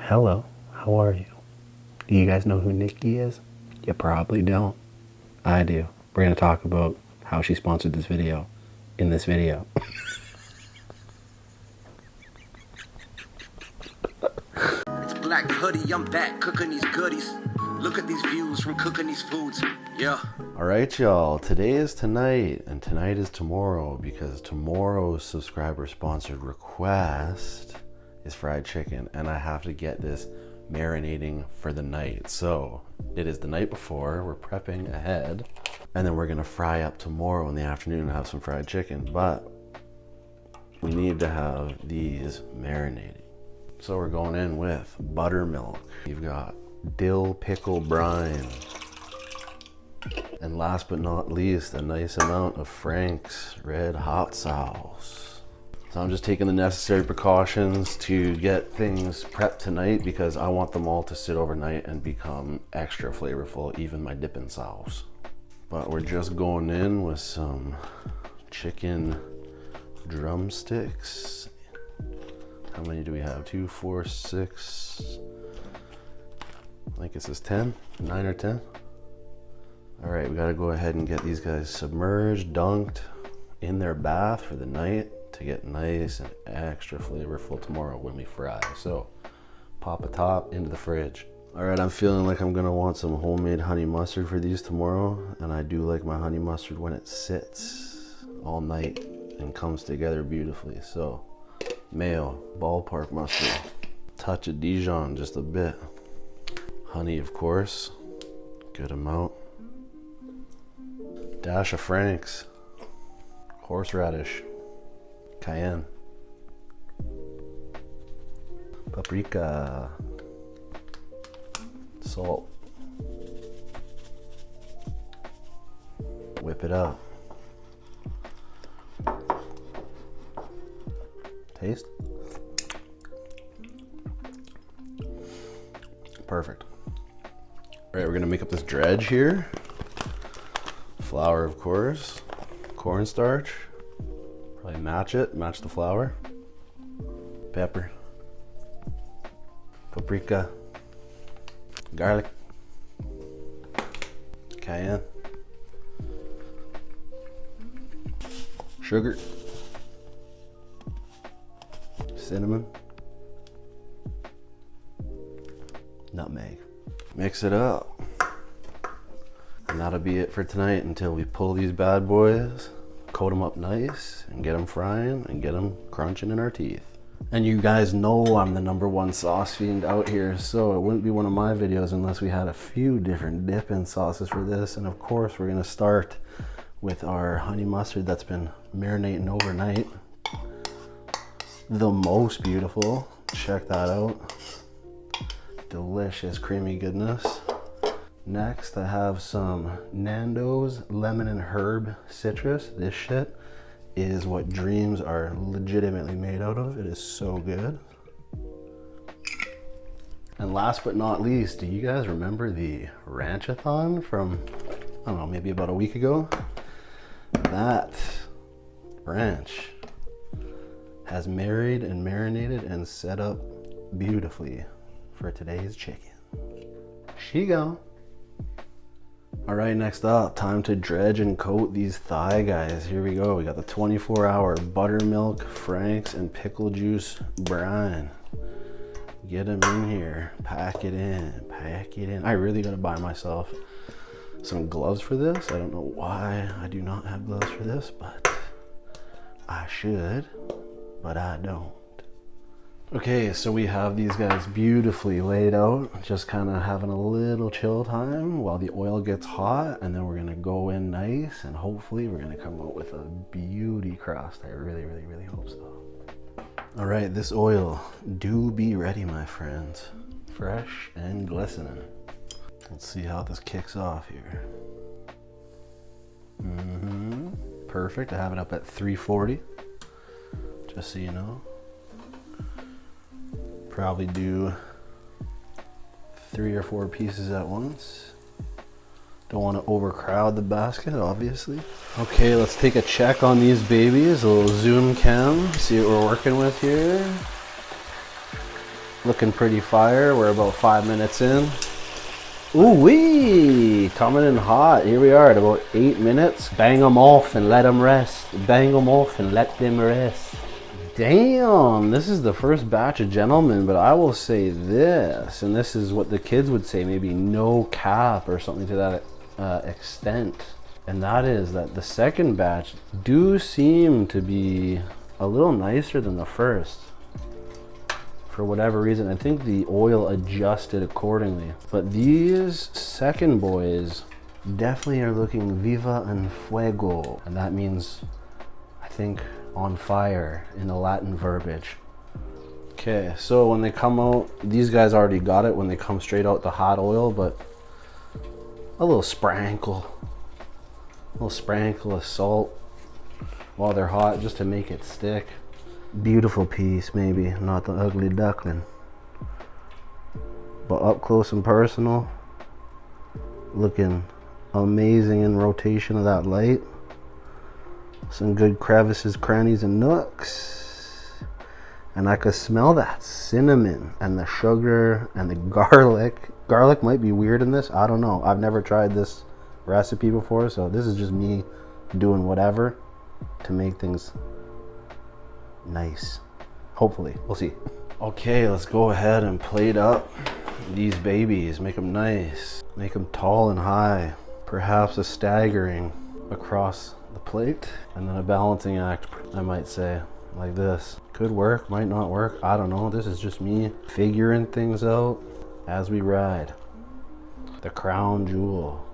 Hello, how are you? Do you guys know who Nikki is? You probably don't. I do. We're going to talk about how she sponsored this video in this video. It's Black Hoodie, I'm back cooking these goodies. Look at these views from cooking these foods. Yeah. Alright y'all, today is tonight and tonight is tomorrow, because tomorrow's subscriber sponsored request is fried chicken, and I have to get this marinating for the night. So it is the night before, we're prepping ahead, and then we're gonna fry up tomorrow in the afternoon and have some fried chicken, but we need to have these marinated. So we're going in with buttermilk. You've got dill pickle brine, and last but not least, a nice amount of Frank's red hot sauce. So I'm just taking the necessary precautions to get things prepped tonight, because I want them all to sit overnight and become extra flavorful, even my dipping sauce. But we're just going in with some chicken drumsticks. How many do we have? 2, 4, 6. I think it says 10, 9 or 10. All right, we gotta go ahead and get these guys submerged, dunked in their bath for the night to get nice and extra flavorful tomorrow when we fry. So pop a top into the fridge. All right, I'm feeling like I'm gonna want some homemade honey mustard for these tomorrow, and I do like my honey mustard when it sits all night and comes together beautifully. So mayo, ballpark mustard, touch of Dijon, just a bit. Honey, of course, good amount. Dash of Frank's, horseradish, cayenne, paprika, salt. Whip it up. Taste. Perfect. All right, we're gonna make up this dredge here. Flour, of course, cornstarch, probably match the flour, pepper, paprika, garlic, cayenne, sugar, cinnamon, nutmeg. Mix it up. And that'll be it for tonight until we pull these bad boys, coat them up nice, and get them frying and get them crunching in our teeth. And you guys know I'm the #1 sauce fiend out here, so it wouldn't be one of my videos unless we had a few different dipping sauces for this. And of course, we're gonna start with our honey mustard that's been marinating overnight. The most beautiful, check that out. Delicious, creamy goodness. Next, I have some Nando's lemon and herb citrus. This shit is what dreams are legitimately made out of. It is so good. And last but not least, do you guys remember the ranchathon from, I don't know, maybe about a week ago? That ranch has married and marinated and set up beautifully for today's chicken. She gone. All right, next up, time to dredge and coat these thigh guys. Here we go. We got the 24-hour buttermilk, Frank's, and pickle juice brine. Get them in here. Pack it in. Pack it in. I really got to buy myself some gloves for this. I don't know why I do not have gloves for this, but I should, but I don't. Okay, so we have these guys beautifully laid out, just kind of having a little chill time while the oil gets hot, and then we're gonna go in nice, and hopefully we're gonna come out with a beauty crust. I really, really, really hope so. All right, this oil do be ready, my friends. Fresh and glistening. Let's see how this kicks off here. Perfect, I have it up at 340, just so you know. Probably do 3 or 4 pieces at once. Don't want to overcrowd the basket, obviously. Okay, let's take a check on these babies. A little zoom cam, see what we're working with here. looking pretty fire. We're about 5 minutes in. Ooh wee! Coming in hot. Here we are at about 8 minutes. Bang them off and let them rest. Bang them off and let them rest. Damn, this is the first batch of gentlemen, but I will say this, and this is what the kids would say, maybe no cap or something to that extent. And that is that the second batch do seem to be a little nicer than the first. For whatever reason, I think the oil adjusted accordingly. But these second boys definitely are looking viva en fuego. And that means, I think, on fire in the Latin verbiage. Okay, so when they come out, these guys already got it when they come straight out the hot oil, but a little sprinkle of salt while they're hot just to make it stick. Beautiful piece, maybe not the ugly duckling, but up close and personal, looking amazing in rotation of that light. Some good crevices, crannies, and nooks, and I could smell that cinnamon and the sugar and the garlic. Garlic might be weird in this, I don't know. I've never tried this recipe before, so this is just me doing whatever to make things nice. Hopefully, we'll see. Okay, let's go ahead and plate up these babies. Make them nice, make them tall and high, perhaps a staggering across the plate, and then a balancing act, I might say, like this. Could work, might not work, I don't know. This is just me figuring things out as we ride. The crown jewel.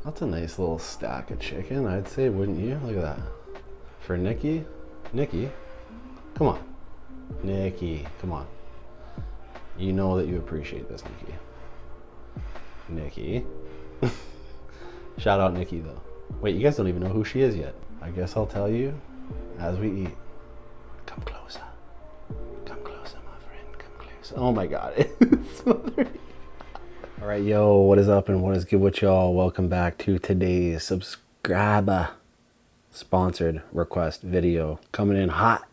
That's a nice little stack of chicken, I'd say, wouldn't you? Look at that. For Nikki, come on. Nikki, come on. You know that you appreciate this, Nikki. Shout out Nikki, though. Wait, you guys don't even know who she is yet. I guess I'll tell you as we eat. Come closer. Come closer, my friend. Come closer. Oh my God, it's smothering. All right, yo, what is up and what is good with y'all? Welcome back to today's subscriber sponsored request video. Coming in hot,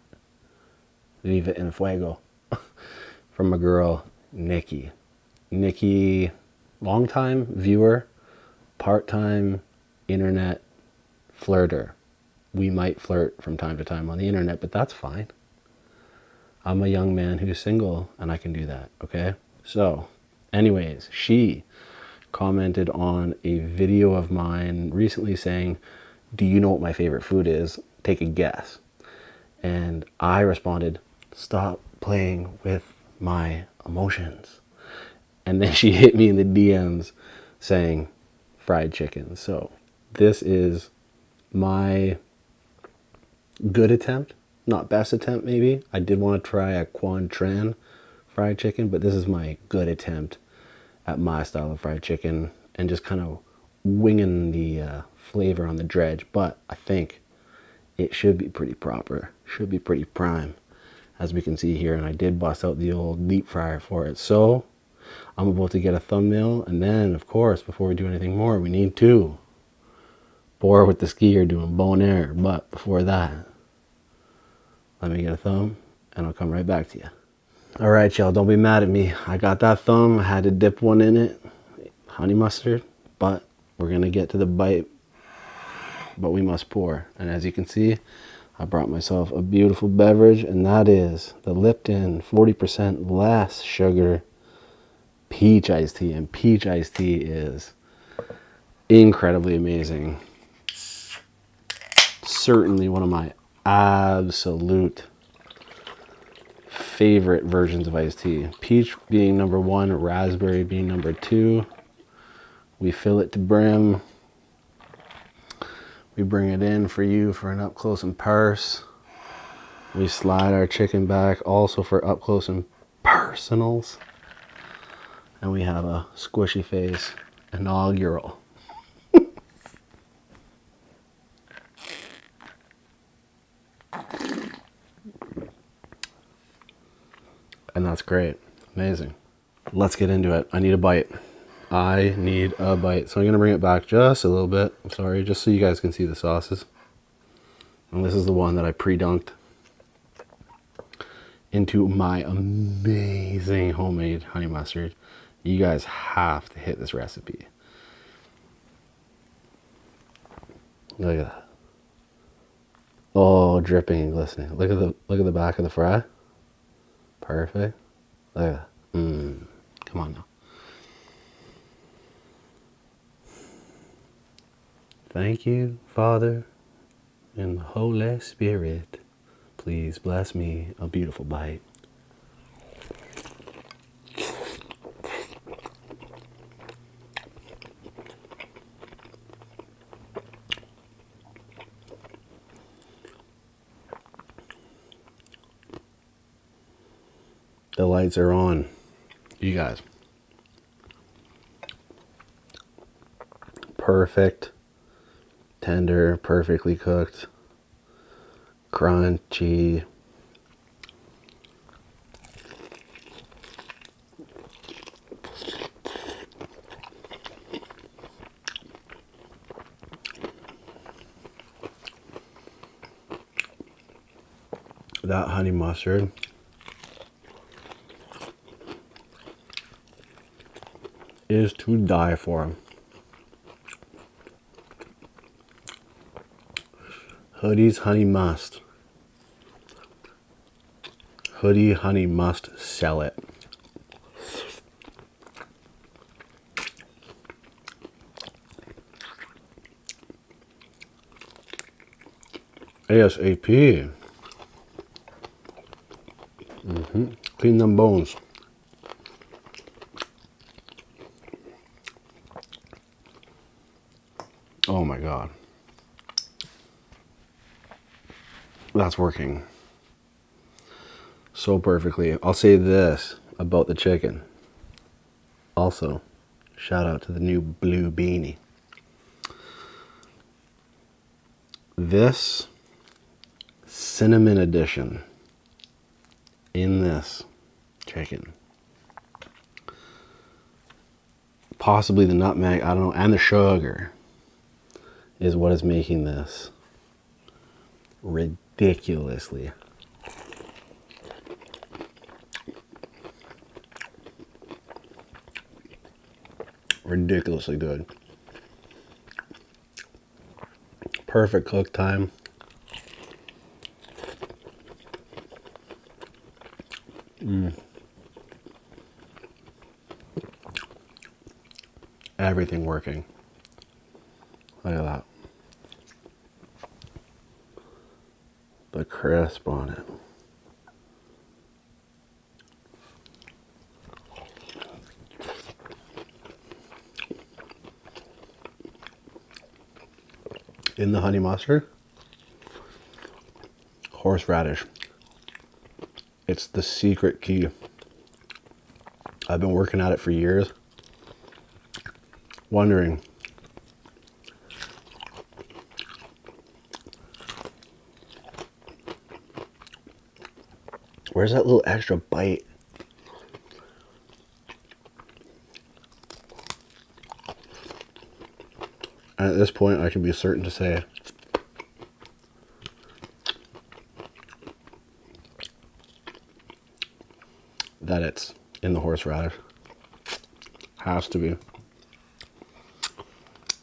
viva en fuego, from my girl, Nikki. Nikki, longtime viewer, part-time internet flirter. We might flirt from time to time on the internet, but that's fine. I'm a young man who's single and I can do that, okay? So, anyways, she commented on a video of mine recently saying, do you know what my favorite food is? Take a guess. And I responded, stop playing with my emotions. And then she hit me in the DMs saying fried chicken. So this is my good attempt, not best attempt maybe. I did want to try a Quan Tran fried chicken, but this is my good attempt at my style of fried chicken and just kind of winging the flavor on the dredge. But I think it should be pretty proper, should be pretty prime, as we can see here. And I did bust out the old deep fryer for it. So I'm about to get a thumbnail, and then of course, before we do anything more, we need to bore with the skier doing bone air. But before that, let me get a thumb and I'll come right back to you. All right, y'all, don't be mad at me. I got that thumb, I had to dip one in it, honey mustard, but we're gonna get to the bite, but we must pour. And as you can see, I brought myself a beautiful beverage, and that is the Lipton 40% less sugar peach iced tea. And peach iced tea is incredibly amazing. Certainly one of my absolute favorite versions of iced tea. Peach being number one, raspberry being number two. We fill it to brim. We bring it in for you for an up close and purse. We slide our chicken back also for up close and personals. And we have a squishy face inaugural. And that's great. Amazing. Let's get into it. I need a bite. I need a bite. So I'm going to bring it back just a little bit. I'm sorry, just so you guys can see the sauces. And this is the one that I pre-dunked. into my amazing homemade honey mustard, you guys have to hit this recipe. Look at that. Oh, dripping and glistening. Look at the back of the fry. Perfect. Look at that. Come on now. Thank you, Father, and the Holy Spirit. Please bless me a beautiful bite. The lights are on, you guys. Perfect, tender, perfectly cooked, crunchy. That honey mustard is to die for. Hoody's honey must. Hoody honey must sell it. ASAP. Clean them bones. Oh my God. That's working so perfectly. I'll say this about the chicken. Also, shout out to the new blue beanie. This cinnamon edition in this chicken, possibly the nutmeg, I don't know, and the sugar is what is making this ridiculously good. Perfect cook time. Everything working. Look at that. The crisp on it. In the honey mustard, horseradish. It's the secret key. I've been working at it for years, wondering where's that little extra bite? And at this point, I can be certain to say that it's in the horseradish. Has to be.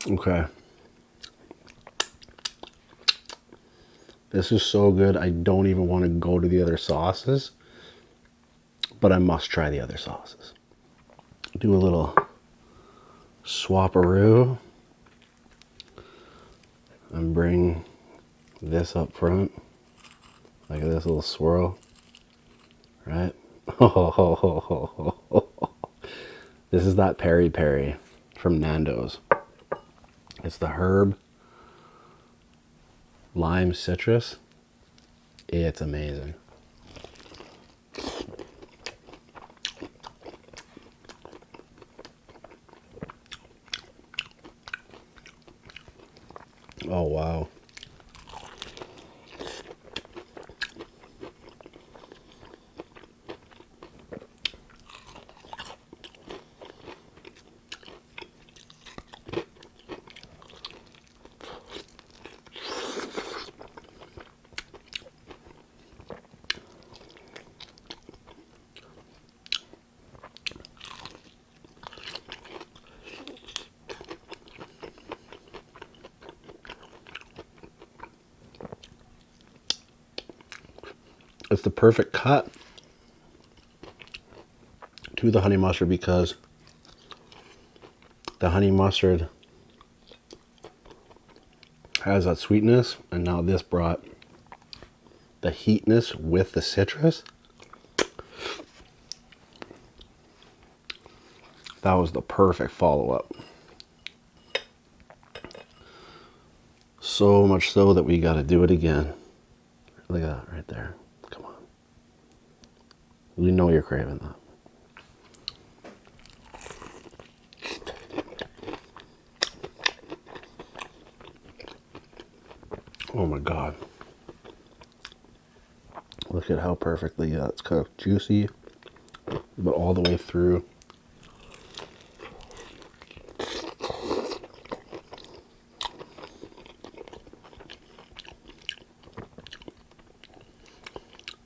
Okay. This is so good, I don't even want to go to the other sauces, but I must try the other sauces. Do a little swapperoo and bring this up front. Look at this little swirl, right? This is that peri peri from Nando's. It's the herb lime citrus. It's amazing. Oh wow. it's the perfect cut to the honey mustard, because the honey mustard has that sweetness, and now this brought the heatness with the citrus. That was the perfect follow-up. So much so that we got to do it again. Look at that right there. Come on. We know you're craving that. Oh my God. Look at how perfectly it's cooked. Juicy, but all the way through.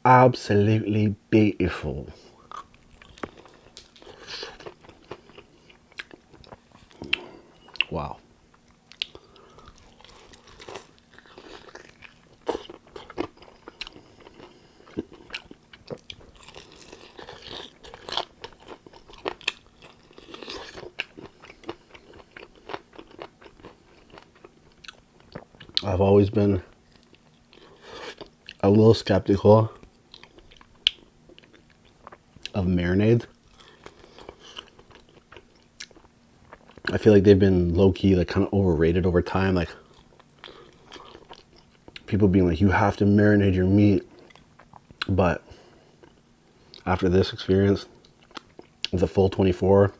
Absolutely beautiful. Wow. I've always been a little skeptical of marinades. I feel like they've been low-key, like kind of overrated over time. Like people being like, you have to marinate your meat. But after this experience, the full 24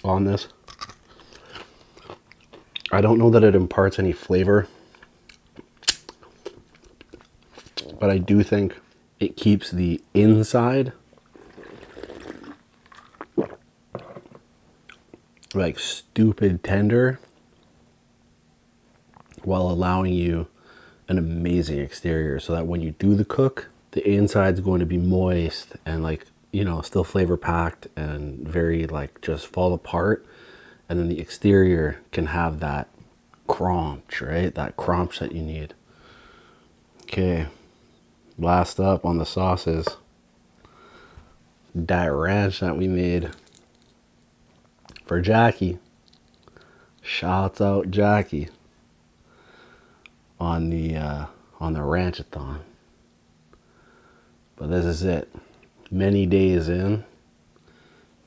on this, I don't know that it imparts any flavor, but I do think it keeps the inside like stupid tender while allowing you an amazing exterior, so that when you do the cook, the inside's going to be moist and, like, you know, still flavor packed and very like just fall apart, and then the exterior can have that crunch, right? That crunch that you need. Okay, last up on the sauces, that ranch that we made for Jackie. Shouts out Jackie on the ranchathon. But this is it. Many days in,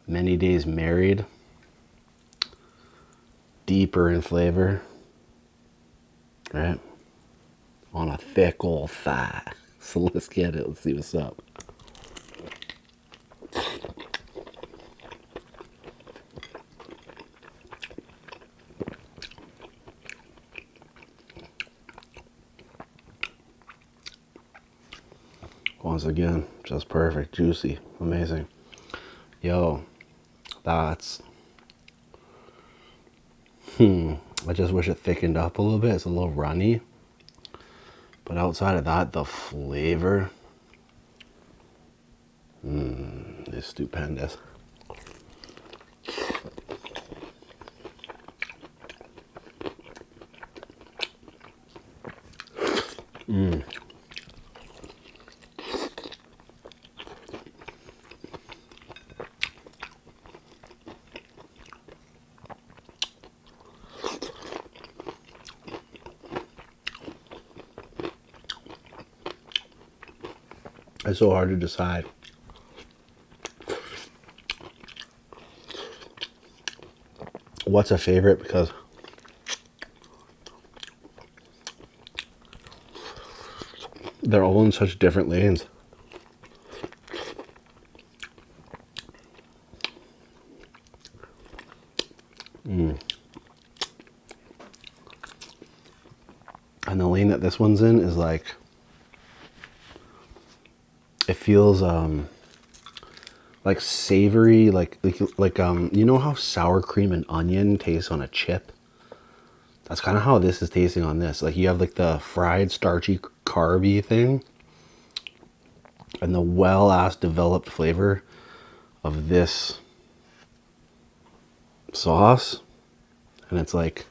many days married, deeper in flavor, right? On a thick old thigh. So let's get it. Let's see what's up. Once again, just perfect, juicy, amazing. Yo, that's... I just wish it thickened up a little bit. It's a little runny. But outside of that, the flavor is stupendous. It's so hard to decide what's a favorite, because they're all in such different lanes. And the lane that this one's in is like, it feels like savory, like you know how sour cream and onion tastes on a chip? That's kind of how this is tasting on this. Like you have like the fried starchy carby thing and the well-ass developed flavor of this sauce, and it's like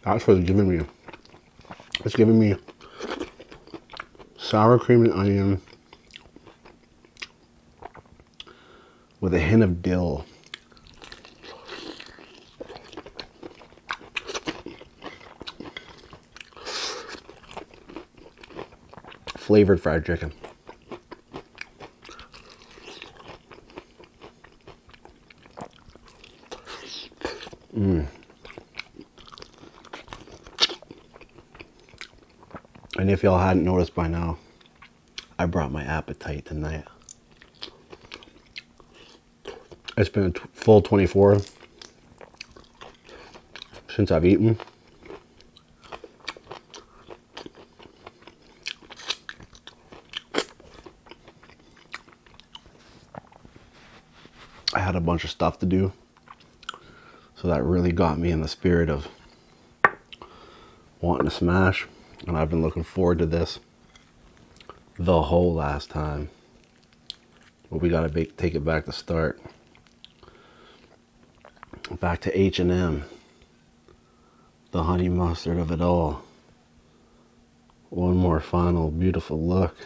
That's what it's giving me. It's giving me sour cream and onion with a hint of dill. Flavored fried chicken. And if y'all hadn't noticed by now, I brought my appetite tonight. It's been a full 24 since I've eaten. I had a bunch of stuff to do, so that really got me in the spirit of wanting to smash, and I've been looking forward to this the whole last time. But we gotta take it back to start. Back to H&M. The honey mustard of it all. One more final beautiful look.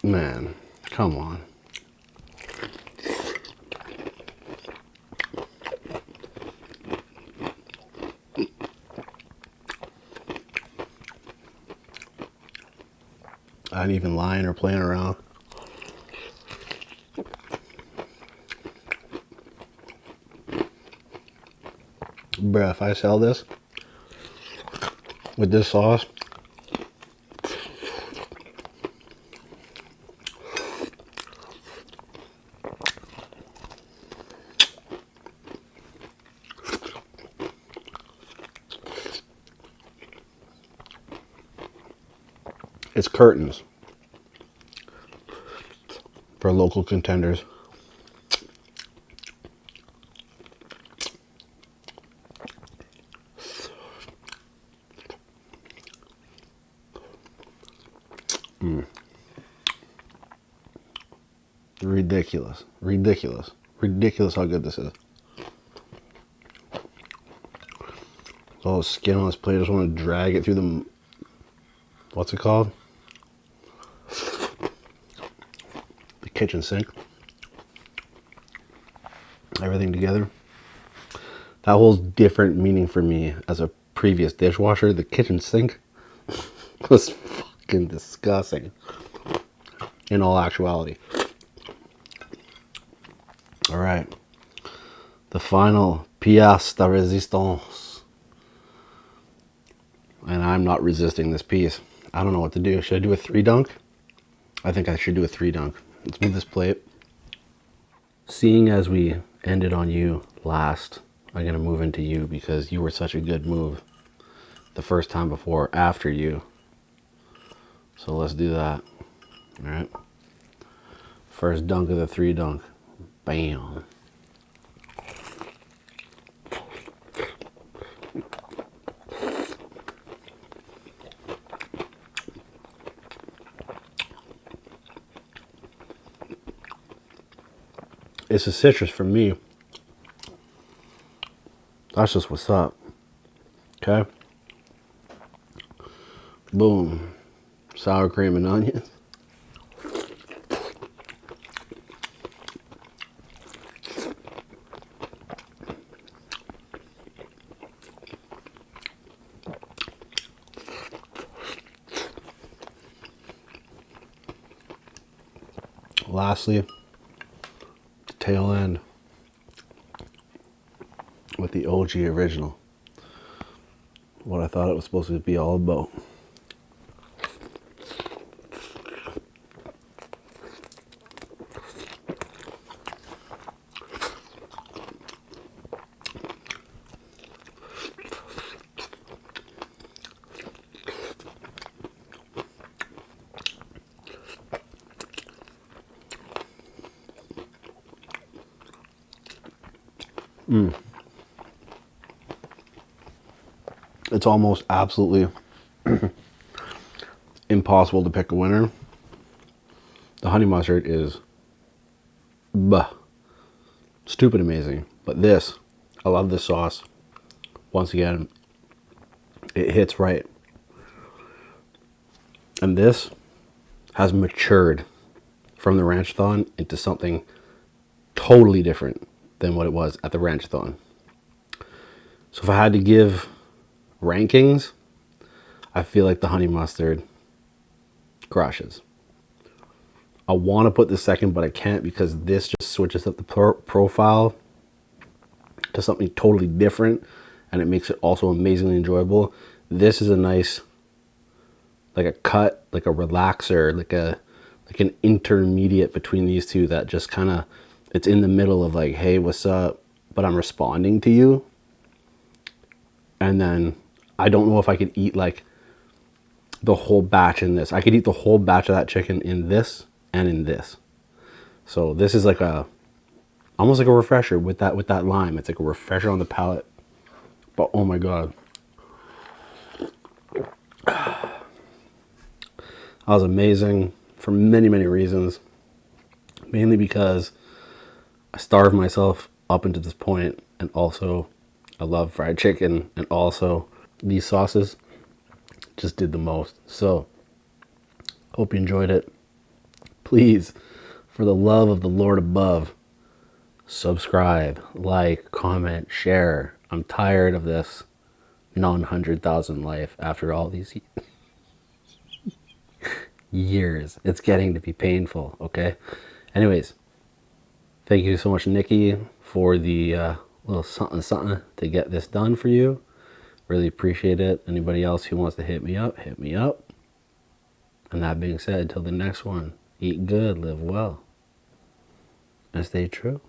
Man, come on. I ain't even lying or playing around. Bruh, if I sell this with this sauce, it's curtains for local contenders. Ridiculous, ridiculous, ridiculous how good this is. Oh, skin on this plate. I just want to drag it through the, what's it called? The kitchen sink. Everything together. That holds different meaning for me as a previous dishwasher. The kitchen sink was fucking disgusting in all actuality. All right, the final pièce de résistance. And I'm not resisting this piece. I don't know what to do. Should I do a 3 dunk? I think I should do a 3 dunk. Let's move this plate. Seeing as we ended on you last, I'm gonna move into you because you were such a good move the first time before after you. So let's do that. All right. First dunk of the 3 dunk. Bam. It's a citrus for me. That's just what's up. Okay. Boom. Sour cream and onions. Lastly, the tail end with the OG original. What I thought it was supposed to be all about. It's almost absolutely impossible to pick a winner. The honey mustard is stupid amazing. But this, I love this sauce. Once again, it hits right. And this has matured from the Ranchathon into something totally different than what it was at the Ranchathon. So if I had to give rankings, I feel like the honey mustard crushes. I want to put this second, but I can't because this just switches up the profile to something totally different, and it makes it also amazingly enjoyable. This is a nice, like a cut, like a relaxer, like an intermediate between these two that just kind of, it's in the middle of like, hey, what's up? But I'm responding to you. And then I don't know if I could eat like the whole batch in this. I could eat the whole batch of that chicken in this and in this. So this is like a, almost like a refresher with that lime. It's like a refresher on the palate. But oh my God. That was amazing for many, many reasons. Mainly because I starved myself up until this point, and also I love fried chicken, and also these sauces just did the most. So hope you enjoyed it. Please, for the love of the Lord above, subscribe, like, comment, share. I'm tired of this non-100,000 life after all these years. It's getting to be painful, okay? Anyways, thank you so much, Nikki, for the little something to get this done for you. Really appreciate it. Anybody else who wants to hit me up, hit me up. And that being said, until the next one, eat good, live well, and stay true.